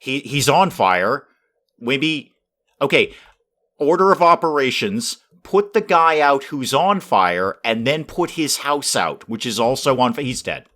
He's on fire. Maybe, okay, order of operations, put the guy out who's on fire, and then put his house out, which is also on fire. He's dead.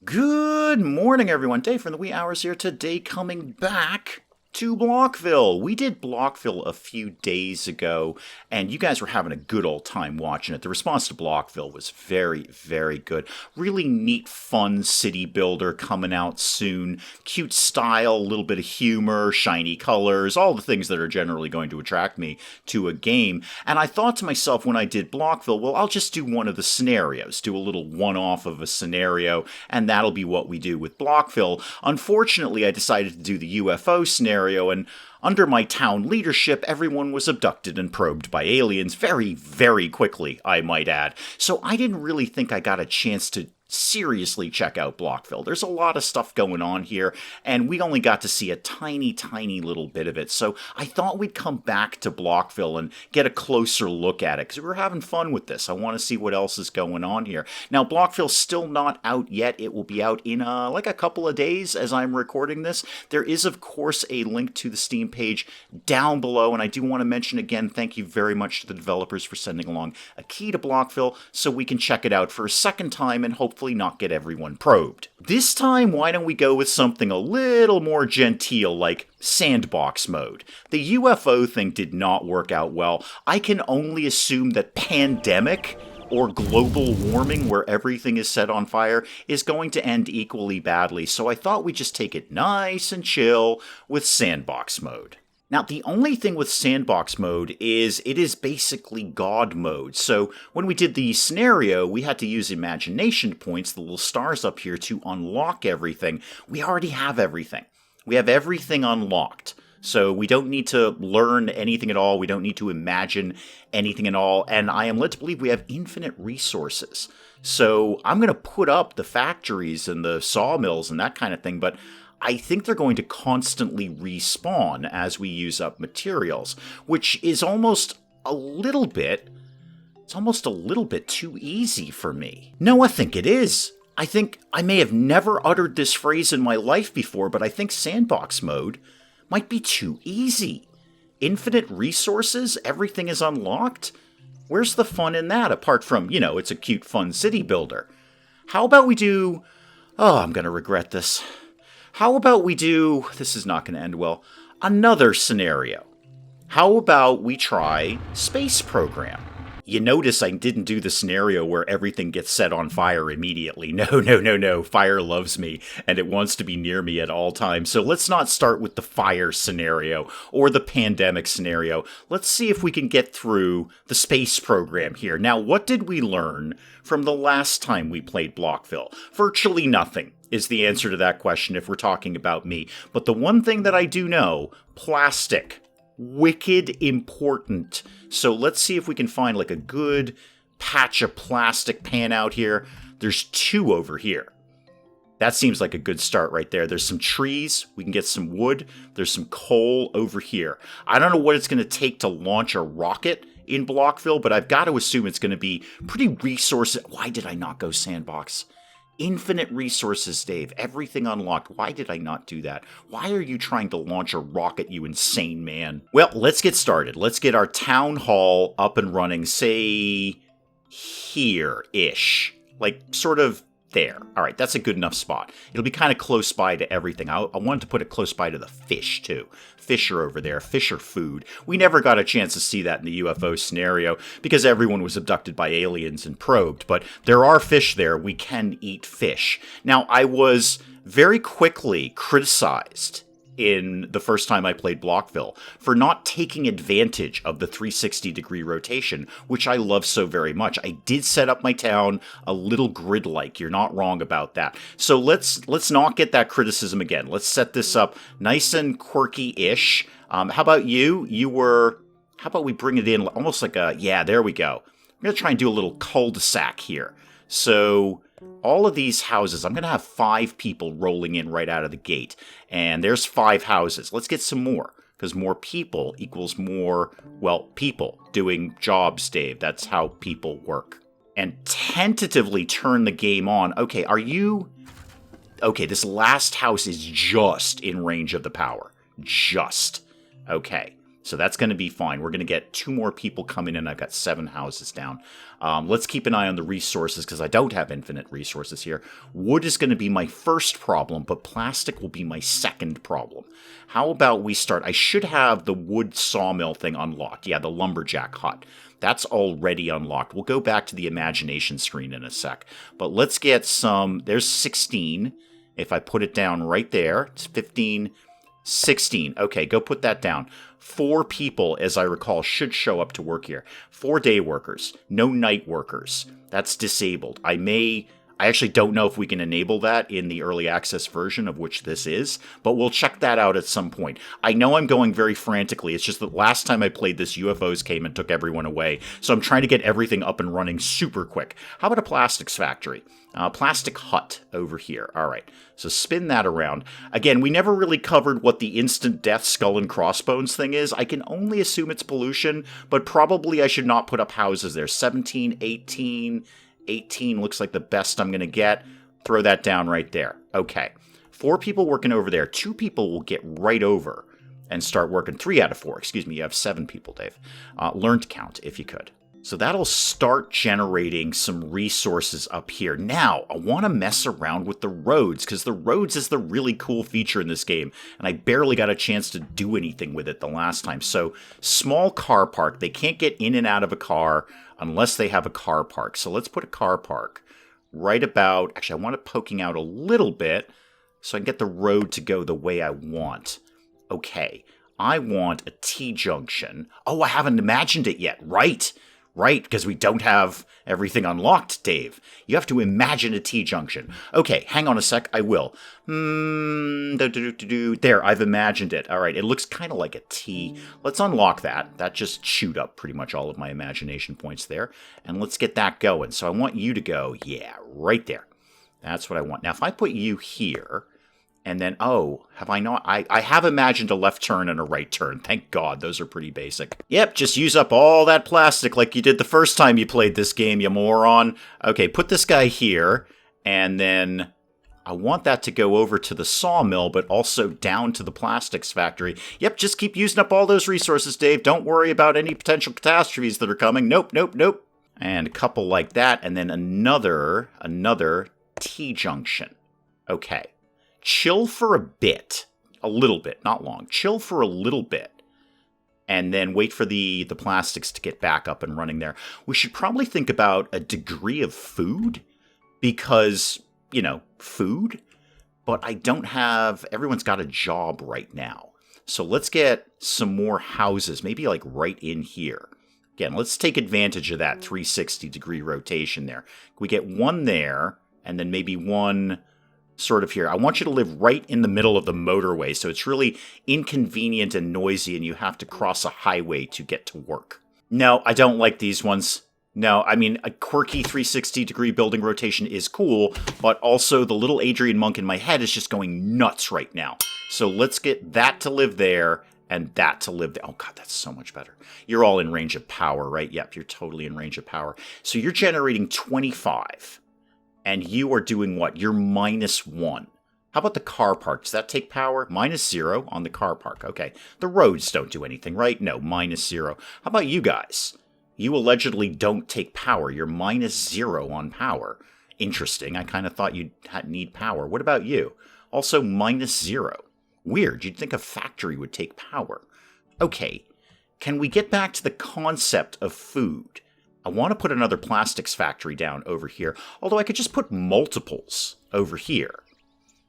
Good morning, everyone. Dave from the wee hours here today, coming back to Blockville. We did Blockville a few days ago, and you guys were having a good old time watching it. The response to Blockville was very, very good. Really neat, fun city builder coming out soon. Cute style, a little bit of humor, shiny colors, all the things that are generally going to attract me to a game. And I thought to myself when I did Blockville, well, I'll just do one of the scenarios, do a little one-off of a scenario, and that'll be what we do with Blockville. Unfortunately, I decided to do the UFO scenario, and under my town leadership, everyone was abducted and probed by aliens very, very quickly, I might add. So I didn't really think I got a chance to seriously check out Blockville. There's a lot of stuff going on here, and we only got to see a tiny, tiny little bit of it. So I thought we'd come back to Blockville and get a closer look at it, because we were having fun with this. I want to see what else is going on here. Now, Blockville's still not out yet. It will be out in like a couple of days as I'm recording this. There is, of course, a link to the Steam page down below, and I do want to mention again, thank you very much to the developers for sending along a key to Blockville so we can check it out for a second time and hopefully not get everyone probed. This time, why don't we go with something a little more genteel, like sandbox mode. The UFO thing did not work out well. I can only assume that pandemic or global warming, where everything is set on fire, is going to end equally badly, so I thought we'd just take it nice and chill with sandbox mode. Now, the only thing with sandbox mode is it is basically God mode. So when we did the scenario, we had to use imagination points, the little stars up here, to unlock everything. We already have everything. We have everything unlocked. So we don't need to learn anything at all. We don't need to imagine anything at all. And I am led to believe we have infinite resources. So I'm going to put up the factories and the sawmills and that kind of thing, but I think they're going to constantly respawn as we use up materials, which is almost a little bit too easy for me. No, I think it is. I think I may have never uttered this phrase in my life before, but I think sandbox mode might be too easy. Infinite resources, everything is unlocked. Where's the fun in that, apart from, it's a cute, fun city builder? How about we do... Oh, I'm going to regret this. How about we do, this is not going to end well, another scenario? How about we try space program? You notice I didn't do the scenario where everything gets set on fire immediately. No. Fire loves me, and it wants to be near me at all times. So let's not start with the fire scenario or the pandemic scenario. Let's see if we can get through the space program here. Now, what did we learn from the last time we played Blockville? Virtually nothing is the answer to that question if we're talking about me. But the one thing that I do know, plastic. Wicked important. So let's see if we can find like a good patch of plastic pan out here. There's 2 over here. That seems like a good start right there. There's some trees. We can get some wood. There's some coal over here. I don't know what it's going to take to launch a rocket in Blockville, but I've got to assume it's going to be pretty resource. Why did I not go sandbox? Infinite resources, Dave. Everything unlocked. Why did I not do that? Why are you trying to launch a rocket, you insane man? Well, let's get started. Let's get our town hall up and running, say, here-ish. Like, sort of there. All right, that's a good enough spot. It'll be kind of close by to everything. I wanted to put it close by to the fish, too. Fish are over there. Fish are food. We never got a chance to see that in the UFO scenario because everyone was abducted by aliens and probed. But there are fish there. We can eat fish. Now, I was very quickly criticized in the first time I played Blockville for not taking advantage of the 360-degree rotation, which I love so very much. I did set up my town a little grid-like. You're not wrong about that. So let's not get that criticism again. Let's set this up nice and quirky-ish. How about you? How about we bring it in almost like a... Yeah, there we go. I'm going to try and do a little cul-de-sac here. So all of these houses, I'm going to have 5 people rolling in right out of the gate. And there's 5 houses. Let's get some more, because more people equals more, well, people doing jobs, Dave. That's how people work. And tentatively turn the game on. Okay, are you Okay, this last house is just in range of the power. Just. Okay. So that's going to be fine. We're going to get 2 more people coming in. I've got 7 houses down. Let's keep an eye on the resources because I don't have infinite resources here. Wood is going to be my first problem, but plastic will be my second problem. How about we start? I should have the wood sawmill thing unlocked. Yeah, the lumberjack hut. That's already unlocked. We'll go back to the imagination screen in a sec. But let's get some. There's 16. If I put it down right there, it's 15, 16. Okay, go put that down. 4 people, as I recall, should show up to work here. 4 day workers, no night workers. That's disabled. I actually don't know if we can enable that in the early access version of which this is, but we'll check that out at some point. I know I'm going very frantically. It's just that last time I played this, UFOs came and took everyone away. So I'm trying to get everything up and running super quick. How about a plastics factory? Plastic hut over here. All right. So spin that around. Again, we never really covered what the instant death skull and crossbones thing is. I can only assume it's pollution, but probably I should not put up houses there. 17, 18... 18 looks like the best I'm going to get. Throw that down right there. Okay. 4 people working over there. 2 people will get right over and start working. 3 out of 4. Excuse me. You have 7 people, Dave. Learn to count if you could. So that'll start generating some resources up here. Now, I want to mess around with the roads because the roads is the really cool feature in this game. And I barely got a chance to do anything with it the last time. So small car park. They can't get in and out of a car unless they have a car park. So let's put a car park right about... Actually, I want it poking out a little bit so I can get the road to go the way I want. Okay, I want a T-junction. Oh, I haven't imagined it yet. Right, because we don't have everything unlocked, Dave. You have to imagine a T-junction. Okay, hang on a sec, I will. There, I've imagined it. All right, it looks kind of like a T. Let's unlock that. That just chewed up pretty much all of my imagination points there. And let's get that going. So I want you to go, yeah, right there. That's what I want. Now, if I put you here... And then, oh, have I not? I have imagined a left turn and a right turn. Thank God, those are pretty basic. Yep, just use up all that plastic like you did the first time you played this game, you moron. Okay, put this guy here, and then I want that to go over to the sawmill, but also down to the plastics factory. Yep, just keep using up all those resources, Dave. Don't worry about any potential catastrophes that are coming. Nope. And a couple like that, and then another T-junction. Okay. Chill for a bit. A little bit, not long. Chill for a little bit. And then wait for the plastics to get back up and running there. We should probably think about a degree of food. Because, food. But I don't have... Everyone's got a job right now. So let's get some more houses. Maybe like right in here. Again, let's take advantage of that 360-degree rotation there. We get one there. And then maybe one... sort of here. I want you to live right in the middle of the motorway, so it's really inconvenient and noisy, and you have to cross a highway to get to work. No, I don't like these ones. No, I mean, a quirky 360-degree building rotation is cool, but also the little Adrian Monk in my head is just going nuts right now. So let's get that to live there, and that to live there. Oh, God, that's so much better. You're all in range of power, right? Yep, you're totally in range of power. So you're generating 25. And you are doing what? You're -1. How about the car park? Does that take power? -0 on the car park. Okay. The roads don't do anything, right? No, -0. How about you guys? You allegedly don't take power. You're -0 on power. Interesting. I kind of thought you'd need power. What about you? Also -0. Weird. You'd think a factory would take power. Okay. Can we get back to the concept of food? I want to put another plastics factory down over here, although I could just put multiples over here.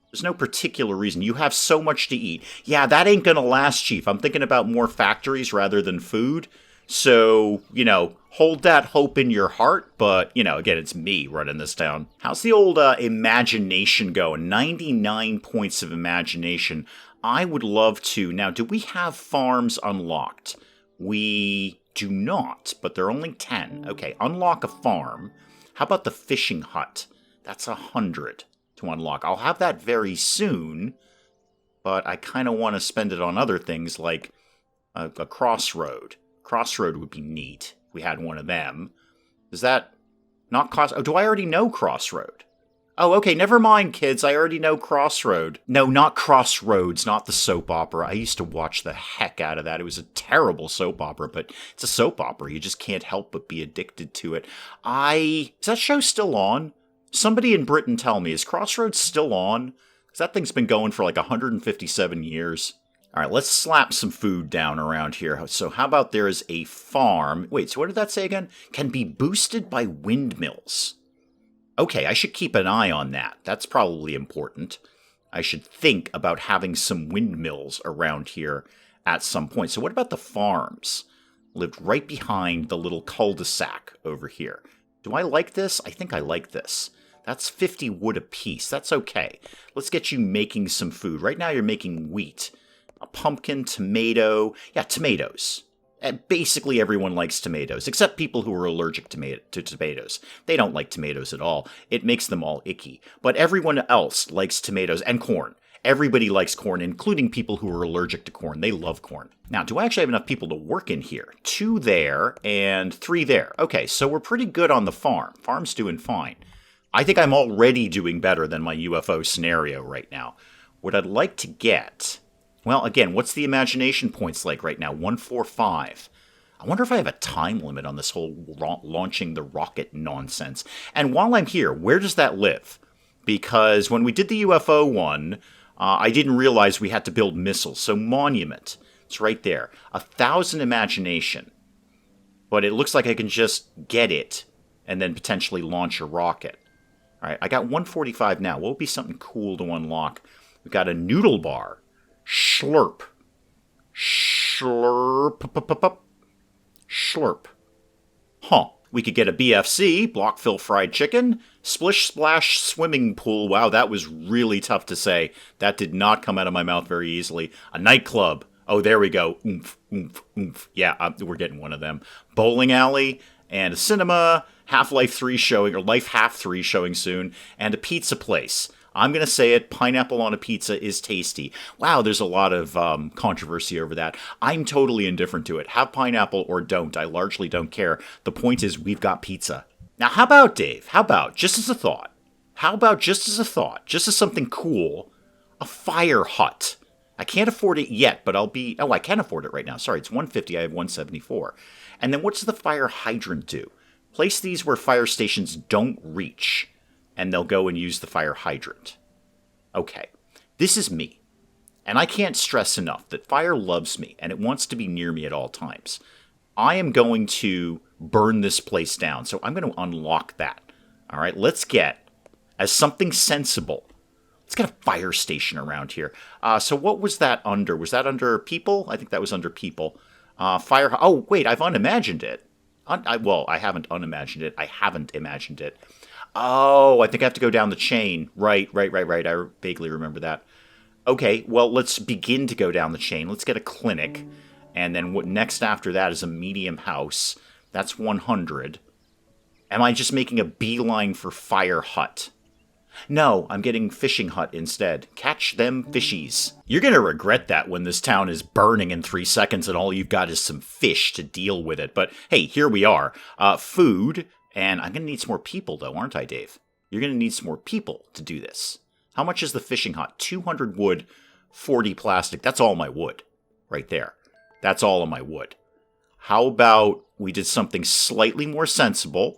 There's no particular reason. You have so much to eat. Yeah, that ain't gonna last, Chief. I'm thinking about more factories rather than food. So, hold that hope in your heart, but, again, it's me running this down. How's the old imagination going? 99 points of imagination. I would love to. Now, do we have farms unlocked? We... do not, but they're only 10. Okay, unlock a farm. How about the fishing hut? That's 100 to unlock. I'll have that very soon, but I kind of want to spend it on other things like a crossroad. Crossroad would be neat if we had one of them. Does that not cost... Oh, do I already know crossroad? Oh, okay, never mind, kids. I already know Crossroad. No, not Crossroads, not the soap opera. I used to watch the heck out of that. It was a terrible soap opera, but it's a soap opera. You just can't help but be addicted to it. Is that show still on? Somebody in Britain tell me, is Crossroads still on? Because that thing's been going for like 157 years. All right, let's slap some food down around here. So how about there is a farm. Wait, so what did that say again? Can be boosted by windmills. Okay, I should keep an eye on that. That's probably important. I should think about having some windmills around here at some point. So what about the farms? Lived right behind the little cul-de-sac over here. Do I like this? I think I like this. That's 50 wood apiece. That's okay. Let's get you making some food. Right now you're making wheat. A pumpkin, tomato. Yeah, tomatoes. And basically everyone likes tomatoes, except people who are allergic to tomatoes. They don't like tomatoes at all. It makes them all icky. But everyone else likes tomatoes and corn. Everybody likes corn, including people who are allergic to corn. They love corn. Now, do I actually have enough people to work in here? 2 there and 3 there. Okay, so we're pretty good on the farm. Farm's doing fine. I think I'm already doing better than my UFO scenario right now. What I'd like to get... Well, again, what's the imagination points like right now? 145. I wonder if I have a time limit on this whole launching the rocket nonsense. And while I'm here, where does that live? Because when we did the UFO one, I didn't realize we had to build missiles. So Monument, it's right there. 1,000 imagination. But it looks like I can just get it and then potentially launch a rocket. All right, I got 145 now. What would be something cool to unlock? We've got a noodle bar. Slurp. Slurp. Slurp. Huh. We could get a BFC, Blockville fried chicken, splish splash swimming pool. Wow, that was really tough to say. That did not come out of my mouth very easily. A nightclub. Oh, there we go. Oomph, oomph, oomph. Yeah, we're getting one of them. Bowling alley and a cinema, Half-Life 3 showing, or Life Half 3 showing soon, and a pizza place. I'm going to say it, pineapple on a pizza is tasty. Wow, there's a lot of controversy over that. I'm totally indifferent to it. Have pineapple or don't. I largely don't care. The point is we've got pizza. Now, how about, Dave? How about, just as a thought, just as something cool, a fire hut? I can't afford it yet, but I can afford it right now. Sorry, it's 150. I have 174. And then what's the fire hydrant do? Place these where fire stations don't reach, and they'll go and use the fire hydrant. Okay, this is me. And I can't stress enough that fire loves me, and it wants to be near me at all times. I am going to burn this place down, so I'm going to unlock that. All right, let's get, as something sensible, let's get a fire station around here. So what was that under? Was that under people? I think that was under people. Fire, oh, wait, I've unimagined it. I haven't unimagined it. I haven't imagined it. Oh, I think I have to go down the chain. Right. I vaguely remember that. Okay, well, let's begin to go down the chain. Let's get a clinic. And then what next after that is a medium house. That's 100. Am I just making a beeline for fire hut? No, I'm getting fishing hut instead. Catch them fishies. You're going to regret that when this town is burning in 3 seconds and all you've got is some fish to deal with it. But hey, here we are. Food. And I'm going to need some more people, though, aren't I, Dave? You're going to need some more people to do this. How much is the fishing hut? 200 wood, 40 plastic. That's all my wood right there. That's all of my wood. How about we did something slightly more sensible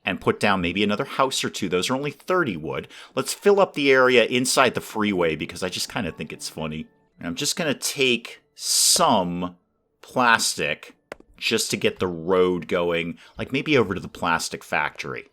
and put down maybe another house or two? Those are only 30 wood. Let's fill up the area inside the freeway because I just kind of think it's funny. And I'm just going to take some plastic just to get the road going, like maybe over to the plastic factory.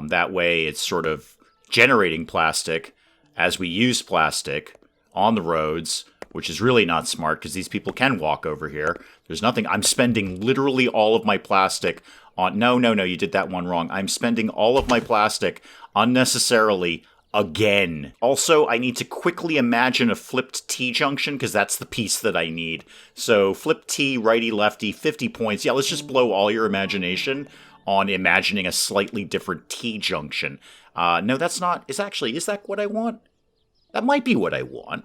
That way it's sort of generating plastic as we use plastic on the roads, which is really not smart because these people can walk over here. There's nothing. I'm spending literally all of my plastic on... No, you did that one wrong. I'm spending all of my plastic unnecessarily again. Also, I need to quickly imagine a flipped T-junction, because that's the piece that I need. So, flip T, righty-lefty, 50 points. Yeah, let's just blow all your imagination on imagining a slightly different T-junction. No, that's not... Is that what I want? That might be what I want.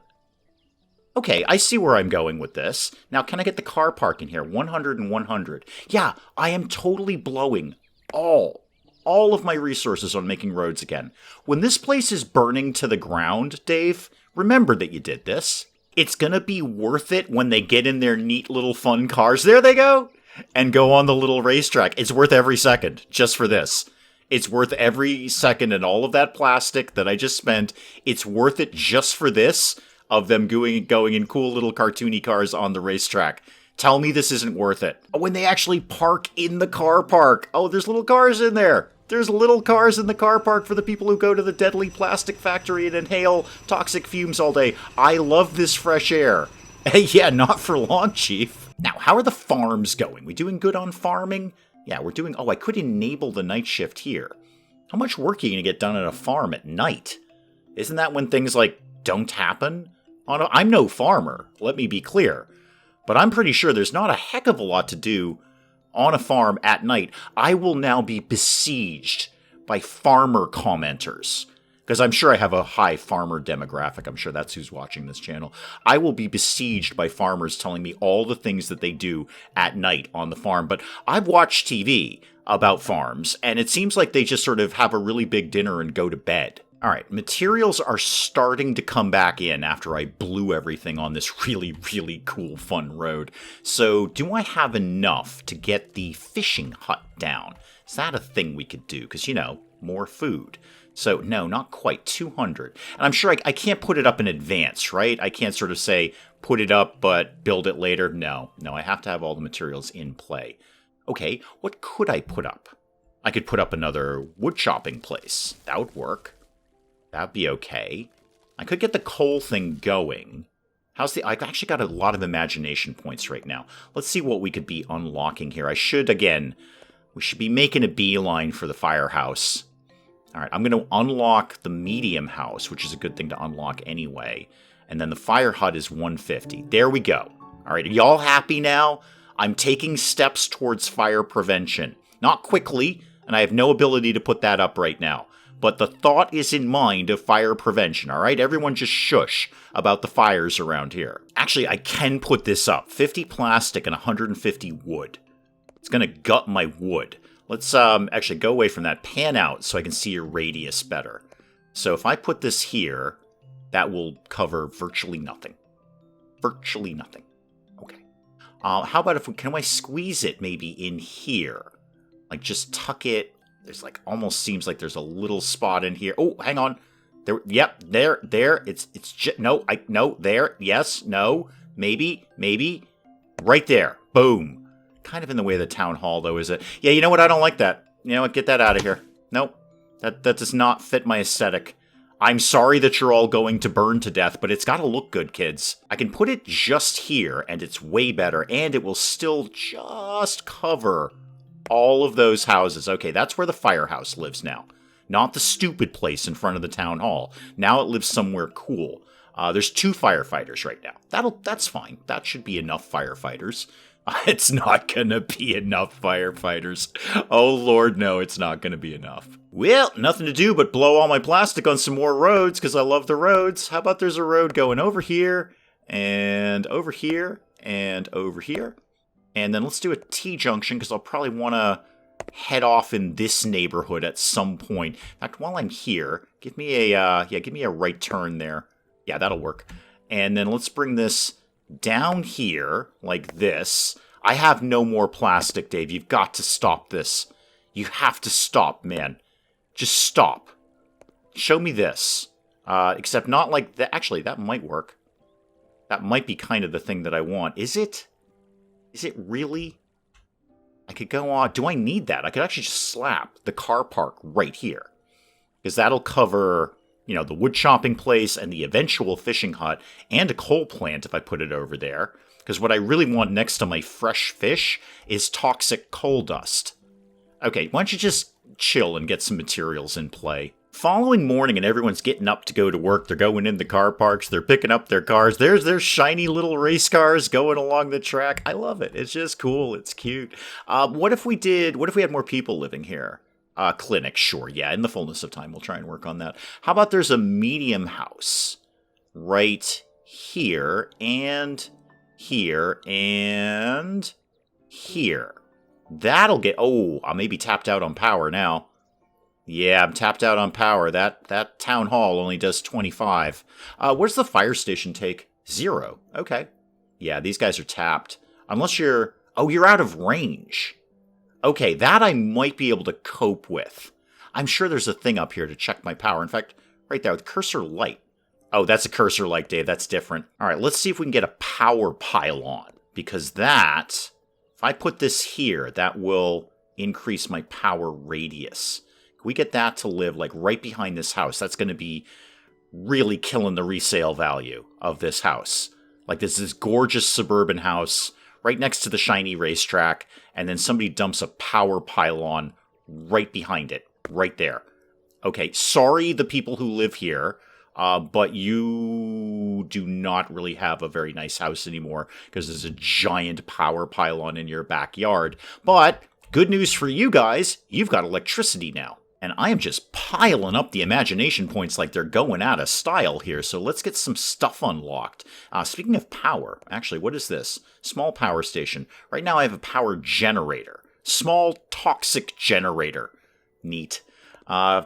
Okay, I see where I'm going with this. Now, can I get the car park in here? 100 and 100. Yeah, I am totally blowing all all of my resources on making roads again. When this place is burning to the ground, Dave, remember that you did this. It's gonna be worth it when they get in their neat little fun cars. There they go! And go on the little racetrack. It's worth every second, just for this. It's worth every second and all of that plastic that I just spent. It's worth it just for this, of them going in cool little cartoony cars on the racetrack. Tell me this isn't worth it. Oh, when they actually park in the car park. Oh, there's little cars in there. There's little cars in the car park for the people who go to the deadly plastic factory and inhale toxic fumes all day. I love this fresh air. Hey, yeah, not for long, Chief. Now, how are the farms going? We doing good on farming? Yeah, we're doing... Oh, I could enable the night shift here. How much work are you going to get done at a farm at night? Isn't that when things, like, don't happen? I'm no farmer, let me be clear. But I'm pretty sure there's not a heck of a lot to do on a farm at night. I will now be besieged by farmer commenters. Because I'm sure I have a high farmer demographic. I'm sure that's who's watching this channel. I will be besieged by farmers telling me all the things that they do at night on the farm. But I've watched TV about farms, and it seems like they just sort of have a really big dinner and go to bed. All right, materials are starting to come back in after I blew everything on this really, really cool, fun road. So do I have enough to get the fishing hut down? Is that a thing we could do? Because, you know, more food. So, no, not quite, 200. And I'm sure I can't put it up in advance, right? I can't sort of say, put it up, but build it later. No, I have to have all the materials in play. Okay, what could I put up? I could put up another wood chopping place. That would work. That'd be okay. I could get the coal thing going. I've actually got a lot of imagination points right now. Let's see what we could be unlocking here. We should be making a beeline for the firehouse. All right, I'm going to unlock the medium house, which is a good thing to unlock anyway. And then the fire hut is 150. There we go. All right, are y'all happy now? I'm taking steps towards fire prevention. Not quickly, and I have no ability to put that up right now. But the thought is in mind of fire prevention, all right? Everyone just shush about the fires around here. Actually, I can put this up. 50 plastic and 150 wood. It's going to gut my wood. Let's actually go away from that. Pan out so I can see your radius better. So if I put this here, that will cover virtually nothing. Virtually nothing. Okay. How about can I squeeze it maybe in here? Like just tuck it. There's like almost seems like there's a little spot in here. Oh, hang on. There. Yep. There. It's just no. There. Yes. No. Maybe. Right there. Boom. Kind of in the way of the town hall, though, is it? Yeah, you know what? I don't like that. You know what? Get that out of here. Nope. That does not fit my aesthetic. I'm sorry that you're all going to burn to death, but it's got to look good, kids. I can put it just here, and it's way better, and it will still just cover all of those houses. Okay, that's where the firehouse lives now. Not the stupid place in front of the town hall. Now it lives somewhere cool. There's 2 firefighters right now. That's fine. That should be enough firefighters. It's not gonna be enough firefighters. Oh lord, no, it's not gonna be enough. Well, nothing to do but blow all my plastic on some more roads, because I love the roads. How about there's a road going over here, and over here, and over here. And then let's do a T-junction, because I'll probably want to head off in this neighborhood at some point. In fact, while I'm here, give me a right turn there. Yeah, that'll work. And then let's bring this down here, like this. I have no more plastic, Dave. You've got to stop this. You have to stop, man. Just stop. Show me this. Except not like that. Actually, that might work. That might be kind of the thing that I want. Is it? Is it really? I could go on. Do I need that? I could actually just slap the car park right here. Because that'll cover, you know, the wood chopping place and the eventual fishing hut and a coal plant if I put it over there. Because what I really want next to my fresh fish is toxic coal dust. Okay, why don't you just chill and get some materials in play. Following morning and everyone's getting up to go to work. They're going in the car parks. They're picking up their cars. There's their shiny little race cars going along the track. I love it. It's just cool. It's cute. What if we had more people living here? Clinic, sure. Yeah, in the fullness of time, we'll try and work on that. How about there's a medium house right here and here and here. That'll get... Oh, I may be tapped out on power now. Yeah, I'm tapped out on power. That town hall only does 25. Where's the fire station take? 0. Okay. Yeah, these guys are tapped. Unless you're... Oh, you're out of range. Okay, that I might be able to cope with. I'm sure there's a thing up here to check my power. In fact, right there with cursor light. Oh, that's a cursor light, Dave. That's different. All right, let's see if we can get a power pylon. Because that, if I put this here, that will increase my power radius. If we get that to live like right behind this house, that's going to be really killing the resale value of this house. Like this gorgeous suburban house right next to the shiny racetrack, and then somebody dumps a power pylon right behind it, right there. Okay, sorry the people who live here, but you do not really have a very nice house anymore because there's a giant power pylon in your backyard. But good news for you guys, you've got electricity now. And I am just piling up the imagination points like they're going out of style here. So let's get some stuff unlocked. Speaking of power, actually, what is this? Small power station. Right now I have a power generator. Small toxic generator. Neat.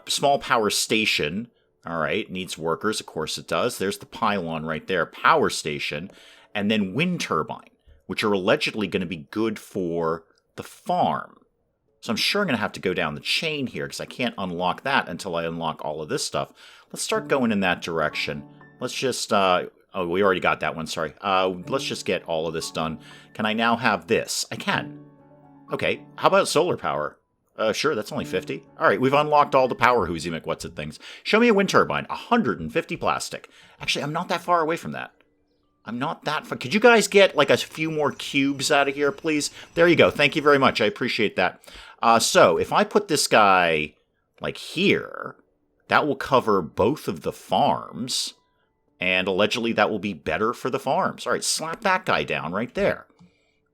Small power station. All right, needs workers. Of course it does. There's the pylon right there. Power station. And then wind turbine, which are allegedly going to be good for the farm. So I'm sure I'm going to have to go down the chain here because I can't unlock that until I unlock all of this stuff. Let's start going in that direction. Let's just, oh, we already got that one, sorry. Let's just get all of this done. Can I now have this? I can. Okay, how about solar power? Sure, that's only 50. All right, we've unlocked all the power Whoozy McWhat's-it things. Show me a wind turbine, 150 plastic. Actually, I'm not that far away from that. I'm not that far. Could you guys get like a few more cubes out of here, please? There you go. Thank you very much. I appreciate that. So if I put this guy like here, that will cover both of the farms. And allegedly that will be better for the farms. All right, slap that guy down right there.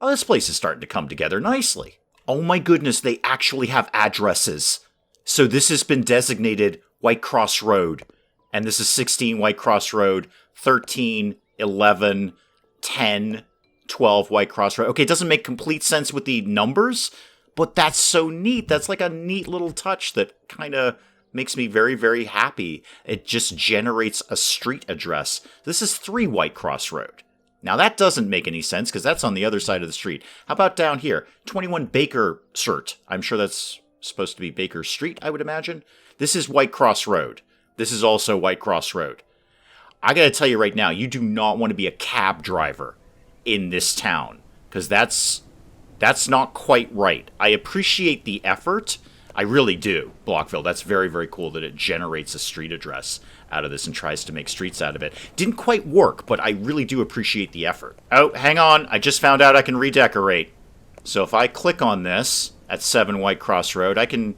Oh, this place is starting to come together nicely. Oh my goodness, they actually have addresses. So this has been designated White Cross Road. And this is 16 White Cross Road, 13, 11, 10, 12 White Cross Road. Okay, it doesn't make complete sense with the numbers, but that's so neat. That's like a neat little touch that kind of makes me very, very happy. It just generates a street address. This is 3 White Cross Road. Now that doesn't make any sense because that's on the other side of the street. How about down here? 21 Baker Cert. I'm sure that's supposed to be Baker Street, I would imagine. This is White Cross Road. This is also White Cross Road. I gotta tell you right now, you do not want to be a cab driver in this town, because that's not quite right. I appreciate the effort. I really do, Blockville. That's very, very cool that it generates a street address out of this and tries to make streets out of it. Didn't quite work, but I really do appreciate the effort. Oh, hang on. I just found out I can redecorate. So if I click on this at 7 White Cross Road, I can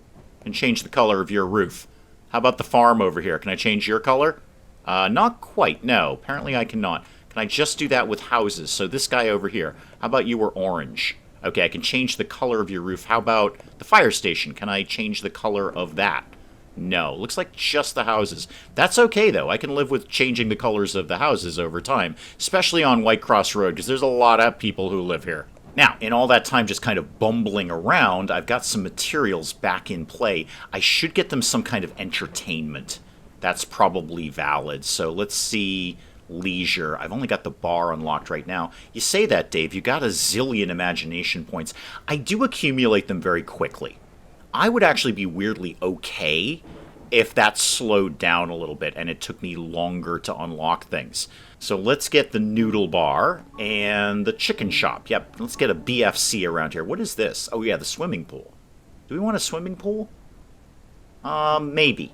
change the color of your roof. How about the farm over here? Can I change your color? Not quite, no. Apparently I cannot. Can I just do that with houses? So this guy over here, how about you were orange? Okay, I can change the color of your roof. How about the fire station? Can I change the color of that? No, looks like just the houses. That's okay, though. I can live with changing the colors of the houses over time, especially on White Cross Road, because there's a lot of people who live here. Now, in all that time just kind of bumbling around, I've got some materials back in play. I should get them some kind of entertainment. That's probably valid. So let's see leisure. I've only got the bar unlocked right now. You say that, Dave. You got a zillion imagination points. I do accumulate them very quickly. I would actually be weirdly okay if that slowed down a little bit and it took me longer to unlock things. So let's get the noodle bar and the chicken shop. Yep, let's get a BFC around here. What is this? Oh yeah, the swimming pool. Do we want a swimming pool? Maybe.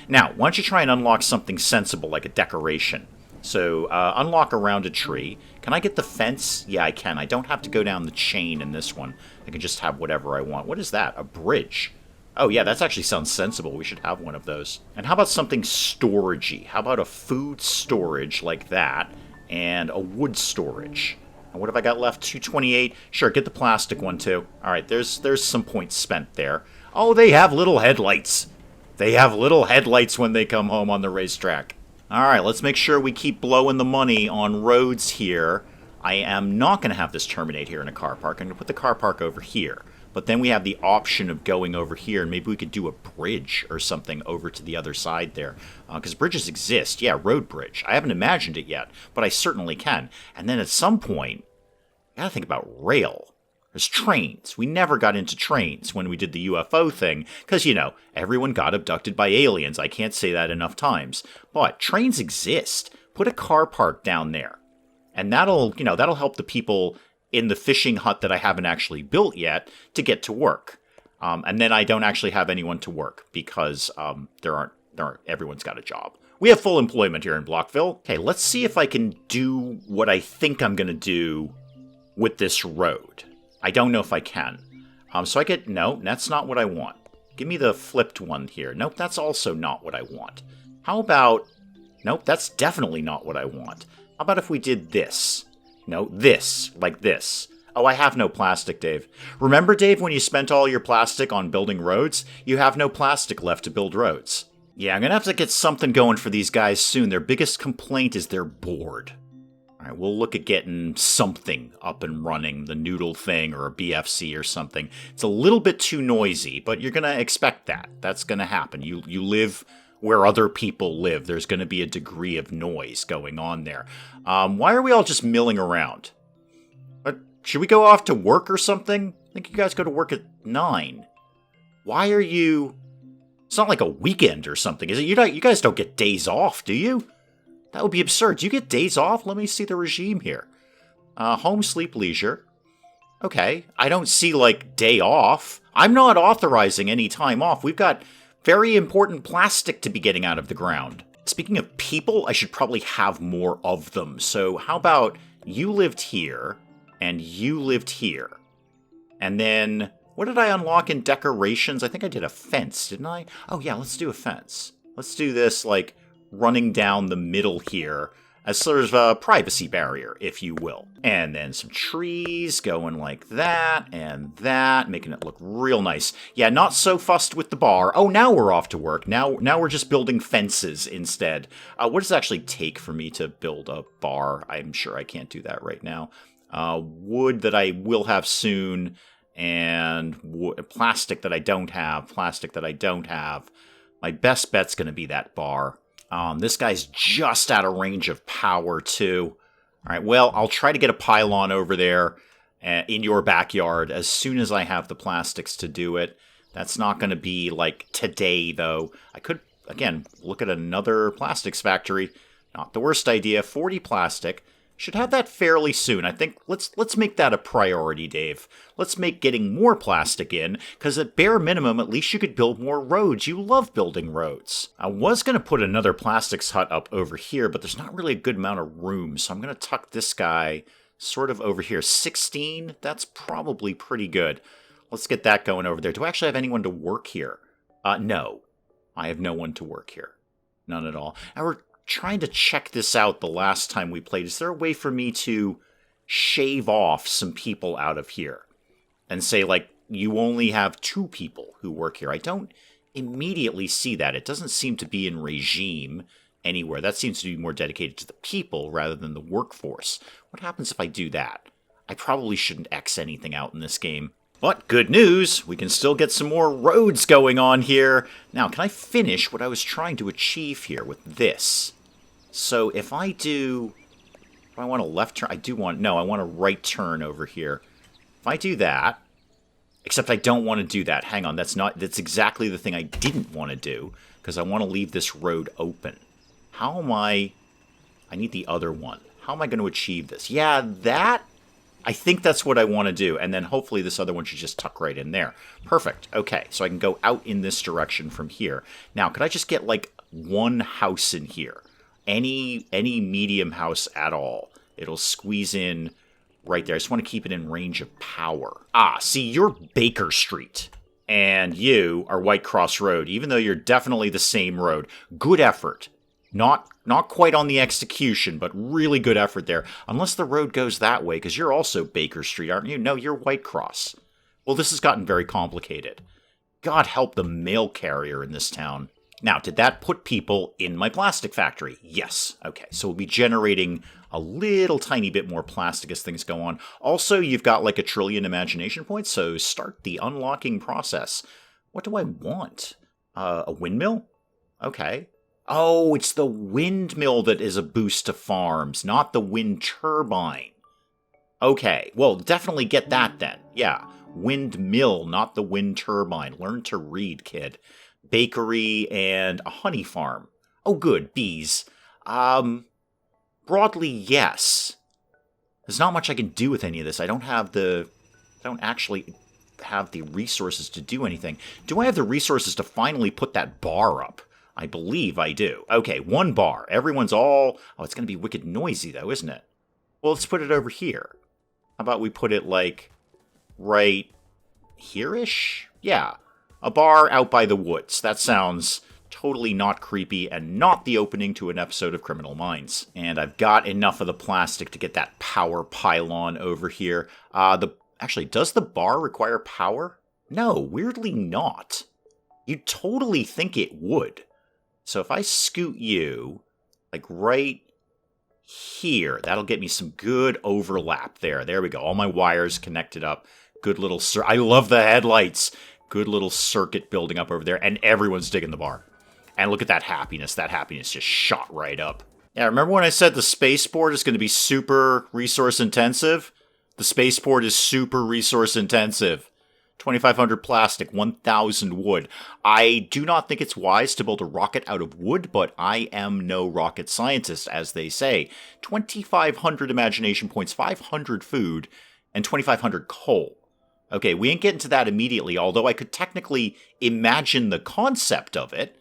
Now, why don't you try and unlock something sensible like a decoration? So, unlock around a tree. Can I get the fence? Yeah, I can. I don't have to go down the chain in this one. I can just have whatever I want. What is that? A bridge. Oh, yeah, that actually sounds sensible. We should have one of those. And how about something storagey? How about a food storage like that and a wood storage? And what have I got left? 228? Sure, get the plastic one, too. All right, there's some points spent there. Oh, they have little headlights. They have little headlights when they come home on the racetrack. All right, let's make sure we keep blowing the money on roads here. I am not going to have this terminate here in a car park. I'm going to put the car park over here. But then we have the option of going over here, and maybe we could do a bridge or something over to the other side there. Because bridges exist. Yeah, road bridge. I haven't imagined it yet, but I certainly can. And then at some point, I gotta think about rail. There's trains. We never got into trains when we did the UFO thing, because, everyone got abducted by aliens. I can't say that enough times. But trains exist. Put a car park down there. And that'll help the people in the fishing hut that I haven't actually built yet to get to work. And then I don't actually have anyone to work because everyone's got a job. We have full employment here in Blockville. Okay, let's see if I can do what I think I'm going to do with this road. I don't know if I can. No, that's not what I want. Give me the flipped one here. Nope, that's also not what I want. How about... Nope, that's definitely not what I want. How about if we did this? No, this. Like this. Oh, I have no plastic, Dave. Remember, Dave, when you spent all your plastic on building roads? You have no plastic left to build roads. Yeah, I'm going to have to get something going for these guys soon. Their biggest complaint is they're bored. All right, we'll look at getting something up and running, the noodle thing or a BFC or something. It's a little bit too noisy, but you're going to expect that. That's going to happen. You live where other people live. There's going to be a degree of noise going on there. Why are we all just milling around? Should we go off to work or something? I think you guys go to work at 9. Why are you... It's not like a weekend or something, is it? You guys don't get days off, do you? That would be absurd. Do you get days off? Let me see the regime here. Home, sleep, leisure. Okay. I don't see, day off. I'm not authorizing any time off. We've got very important plastic to be getting out of the ground. Speaking of people, I should probably have more of them. So how about you lived here, and you lived here. And then, what did I unlock in decorations? I think I did a fence, didn't I? Oh yeah, let's do a fence. Let's do this, running down the middle here as sort of a privacy barrier, if you will. And then some trees going like that and that, making it look real nice. Yeah, not so fussed with the bar. Oh, now we're off to work. Now we're just building fences instead. What does it actually take for me to build a bar? I'm sure I can't do that right now. Wood that I will have soon, and plastic that I don't have. My best bet's going to be that bar. This guy's just out of range of power, too. All right, well, I'll try to get a pylon over there in your backyard as soon as I have the plastics to do it. That's not going to be, today, though. I could, again, look at another plastics factory. Not the worst idea. 40 plastic. Should have that fairly soon. I think let's make that a priority, Dave. Let's make getting more plastic in, because at bare minimum, at least you could build more roads. You love building roads. I was going to put another plastics hut up over here, but there's not really a good amount of room, so I'm going to tuck this guy sort of over here. 16? That's probably pretty good. Let's get that going over there. Do I actually have anyone to work here? No. I have no one to work here. None at all. And we're trying to check this out the last time we played. Is there a way for me to shave off some people out of here and say, you only have 2 people who work here? I don't immediately see that. It doesn't seem to be in regime anywhere. That seems to be more dedicated to the people rather than the workforce. What happens if I do that? I probably shouldn't X anything out in this game. But good news, we can still get some more roads going on here. Now, can I finish what I was trying to achieve here with this? So if I do I want a left turn? I want a right turn over here. If I do that, except I don't want to do that. Hang on, that's exactly the thing I didn't want to do, because I want to leave this road open. How am I need the other one. How am I going to achieve this? Yeah, I think that's what I want to do, and then hopefully this other one should just tuck right in there. Perfect. Okay, so I can go out in this direction from here. Now, could I just get, one house in here? Any medium house at all. It'll squeeze in right there. I just want to keep it in range of power. See, you're Baker Street, and you are White Cross Road, even though you're definitely the same road. Good effort. Not quite on the execution, but really good effort there. Unless the road goes that way, because you're also Baker Street, aren't you? No, you're White Cross. Well, this has gotten very complicated. God help the mail carrier in this town. Now, did that put people in my plastic factory? Yes. Okay, so we'll be generating a little tiny bit more plastic as things go on. Also, you've got like 1 trillion imagination points, so start the unlocking process. What do I want? A windmill? Okay. Oh, it's the windmill that is a boost to farms, not the wind turbine. Okay, well, definitely get that then. Yeah, windmill, not the wind turbine. Learn to read, kid. Bakery and a honey farm. Oh, good, bees. Broadly, yes. There's not much I can do with any of this. I don't actually have the resources to do anything. Do I have the resources to finally put that bar up? I believe I do. Okay, 1 bar. Everyone's all... Oh, it's going to be wicked noisy, though, isn't it? Well, let's put it over here. How about we put it, like, right here-ish? Yeah. A bar out by the woods. That sounds totally not creepy and not the opening to an episode of Criminal Minds. And I've got enough of the plastic to get that power pylon over here. Actually, does the bar require power? No, weirdly not. You'd totally think it would. So if I scoot you, like right here, that'll get me some good overlap there. There we go. All my wires connected up. Good little I love the headlights. Good little circuit building up over there, and everyone's digging the bar. And look at that happiness. That happiness just shot right up. Yeah, remember when I said the spaceport is going to be super resource intensive? The spaceport is super resource intensive. 2,500 plastic, 1,000 wood. I do not think it's wise to build a rocket out of wood, but I am no rocket scientist, as they say. 2,500 imagination points, 500 food, and 2,500 coal. Okay, we ain't getting to that immediately, although I could technically imagine the concept of it.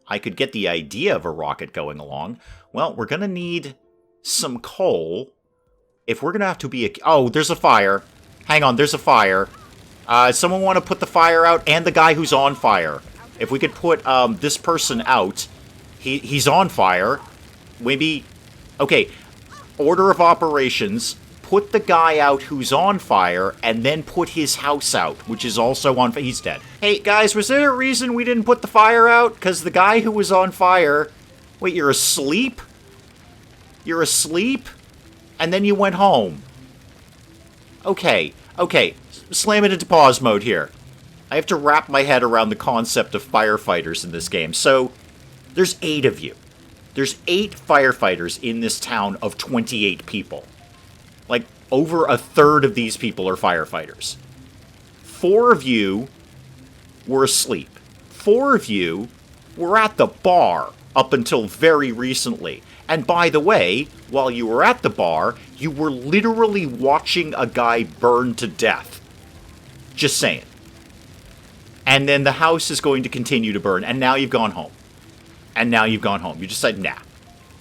I could get the idea of a rocket going along. Well, we're going to need some coal. If we're going to have to be Oh, there's a fire. Hang on, there's a fire. Someone want to put the fire out? And the guy who's on fire. If we could put this person out. He's on fire. Maybe... Okay, order of operations. Put the guy out who's on fire, and then put his house out, which is also on fire. He's dead. Hey, guys, was there a reason we didn't put the fire out? Because the guy who was on fire... Wait, you're asleep? You're asleep? And then you went home. Okay. Slam it into pause mode here. I have to wrap my head around the concept of firefighters in this game. So, there's 8 of you. There's 8 firefighters in this town of 28 people. Like, over a third of these people are firefighters. 4 of you were asleep. 4 of you were at the bar up until very recently. And by the way, while you were at the bar, you were literally watching a guy burn to death. Just saying. And then the house is going to continue to burn, and now you've gone home. And now you've gone home. You just said, nah.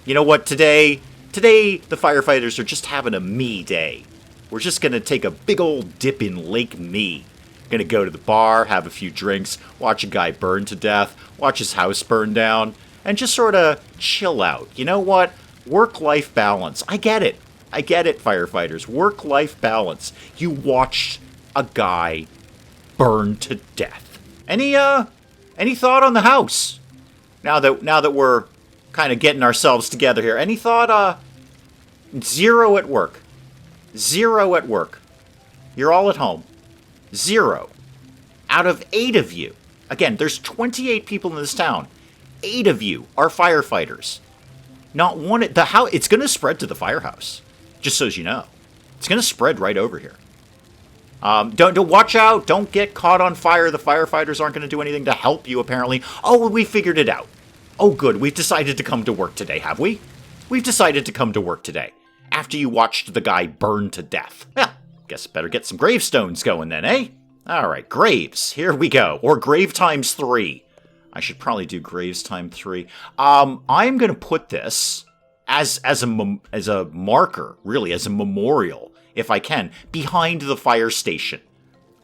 You know what, today the firefighters are just having a me day. We're just going to take a big old dip in Lake Me. Going to go to the bar, have a few drinks, watch a guy burn to death, watch his house burn down, and just sort of chill out. You know what? Work-life balance. I get it, firefighters. Work-life balance. You watched a guy burn to death. Any thought on the house? Now that we're kind of getting ourselves together here. Any thought? 0 at work. 0 at work. You're all at home. 0. Out of 8 of you. Again, there's 28 people in this town. 8 of you are firefighters. Not one. It's going to spread to the firehouse. Just so as you know, it's going to spread right over here. Don't watch out. Don't get caught on fire. The firefighters aren't going to do anything to help you, apparently. Oh, we figured it out. Oh, good. We've decided to come to work today, have we? We've decided to come to work today. After you watched the guy burn to death. Well, guess better get some gravestones going then, eh? Alright, graves. Here we go. Or grave times 3. I should probably do graves times 3. I'm going to put this as a marker, really, as a memorial, if I can, behind the fire station.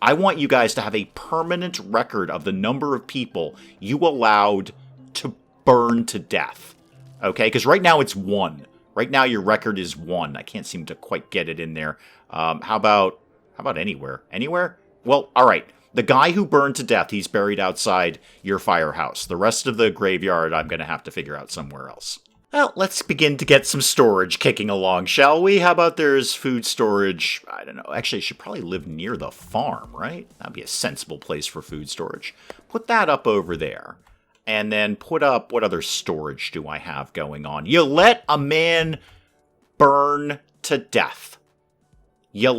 I want you guys to have a permanent record of the number of people you allowed to burn to death. Okay? Because right now it's 1. Right now your record is 1. I can't seem to quite get it in there. How about anywhere? Anywhere? Well, alright. The guy who burned to death, he's buried outside your firehouse. The rest of the graveyard, I'm going to have to figure out somewhere else. Well, let's begin to get some storage kicking along, shall we? How about there's food storage? I don't know. Actually, it should probably live near the farm, right? That'd be a sensible place for food storage. Put that up over there. And then put up, what other storage do I have going on? You let a man burn to death. You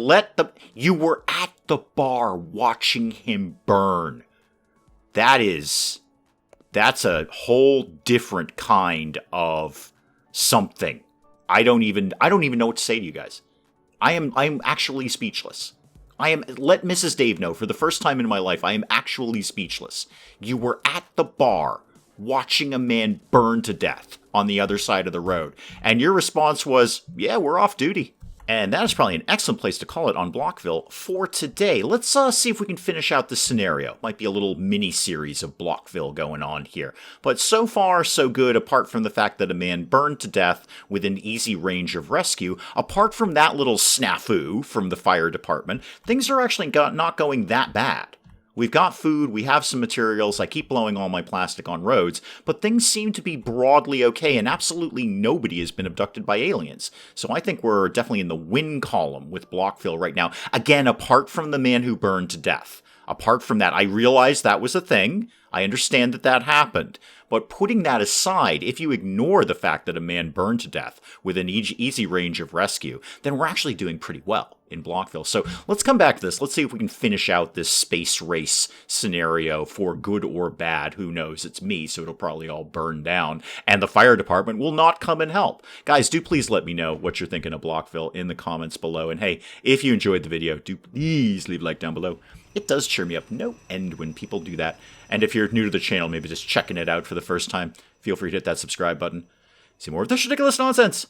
were at the bar watching him burn. That's a whole different kind of something. I don't even know what to say to you guys. I'm actually speechless. Let Mrs. Dave know, for the first time in my life, I am actually speechless. You were at the bar watching a man burn to death on the other side of the road. And your response was, yeah, we're off duty. And that is probably an excellent place to call it on Blockville for today. Let's see if we can finish out this scenario. Might be a little mini-series of Blockville going on here. But so far, so good, apart from the fact that a man burned to death within easy range of rescue. Apart from that little snafu from the fire department, things are actually not going that bad. We've got food, we have some materials, I keep blowing all my plastic on roads, but things seem to be broadly okay, and absolutely nobody has been abducted by aliens. So I think we're definitely in the win column with Blockville right now. Again, apart from the man who burned to death. Apart from that, I realize that was a thing. I understand that happened. But putting that aside, if you ignore the fact that a man burned to death within easy range of rescue, then we're actually doing pretty well in Blockville. So let's come back to this. Let's see if we can finish out this space race scenario for good or bad. Who knows? It's me, so it'll probably all burn down. And the fire department will not come and help. Guys, do please let me know what you're thinking of Blockville in the comments below. And hey, if you enjoyed the video, do please leave a like down below. It does cheer me up no end when people do that. And if you're new to the channel, maybe just checking it out for the first time, feel free to hit that subscribe button. See more of this ridiculous nonsense.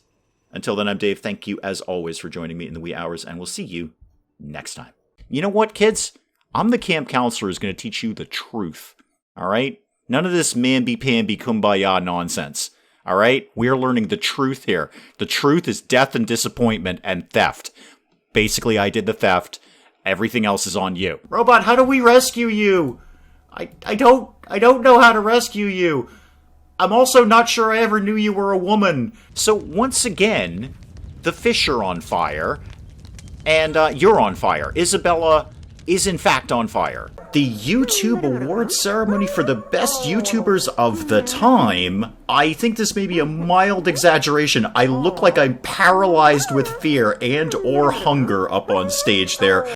Until then, I'm Dave. Thank you, as always, for joining me in the wee hours, and we'll see you next time. You know what, kids? I'm the camp counselor who's going to teach you the truth. All right? None of this mamby-pamby kumbaya nonsense. All right? We're learning the truth here. The truth is death and disappointment and theft. Basically, I did the theft. Everything else is on you. Robot, how do we rescue you? I don't know how to rescue you. I'm also not sure I ever knew you were a woman. So once again, the fish are on fire, and you're on fire. Isabella is in fact on fire. The YouTube award ceremony for the best YouTubers of the time. I think this may be a mild exaggeration. I look like I'm paralyzed with fear and or hunger up on stage there.